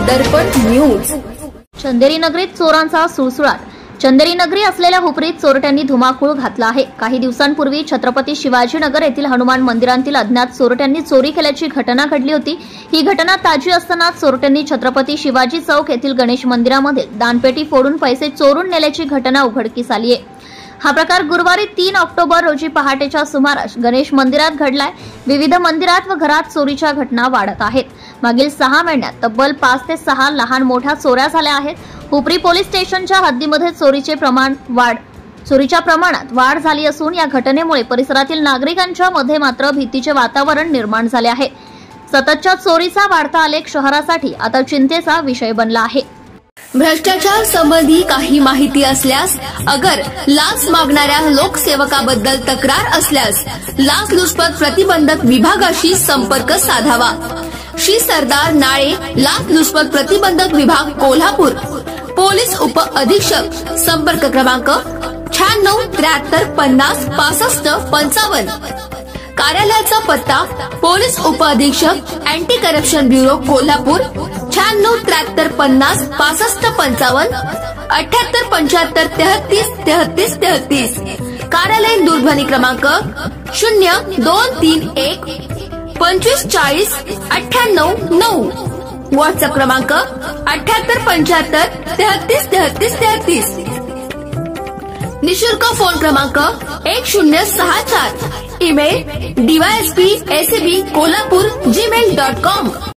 दर्पण news. चंदेरी नगरीत चोरांचा सुळसुळाट। चंदेरी नगरी असलेल्या हुपरीत चोरट्यांनी धुमाकूळ घातला आहे। काही दिवसांपूर्वी छत्रपती शिवाजीनगर येथील हनुमान मंदिरातील अज्ञात चोरट्यांनी चोरी केल्याची घटना घडली होती। ही घटना ताजी असताना चोरट्यांनी छत्रपती शिवाजी चौक येथील गणेश मंदिरामधील दानपेटी फोडून पैसे चोरून नेल्याची घटना उघडकीस आली आहे। हा प्रकार गुरुवारी 3 ऑक्टोबर रोजी पहाटेच्या सुमारास गणेश मंदिरात घडलाय। विविध मंदिरात व घरात चोरीच्या घटना वाढत आहेत। मागील 6 महिन्यात तब्बल 5 ते 6 लहान मोठ्या चोऱ्या झाल्या आहेत। हुपरी पोलीस स्टेशनच्या हद्दीमध्ये चोरीच्या प्रमाणात वाढ झाली असून या घटनेमुळे परिसरातील नागरिकांच्या मध्ये मात्र भीतीचे वातावरण निर्माण झाले आहे। सततच्या चोरीचा वाढता आलेख शहरासाठी आता चिंतेचा विषय बनला आहे। भ्रष्टाचार संबंधी काही माहिती असल्यास अगर लाच मागणाऱ्या लोकसेवकाबद्दल तक्रार असल्यास लाचलुचपत प्रतिबंधक विभागाशी संपर्क साधावा। श्री सरदार नाळे लाचलुचपत प्रतिबंधक विभाग कोल्हापूर, पोलीस उप अधीक्षक, संपर्क क्रमांक 96 73 50 65 55। कार्यालयाचा पत्ता पोलीस उप अधीक्षक अँटी करप्शन ब्युरो कोल्हापूर 96 73 50 65 55 78 75 33 33 33। कार्यालयीन दूरध्वनी क्रमांक 0231 25 40 98 9। व्हॉट्सअप क्रमांक 78 75 33 33 33। निशुल्क फोन क्रमांक 1064। Email dysp@kolhapur@gmail.com।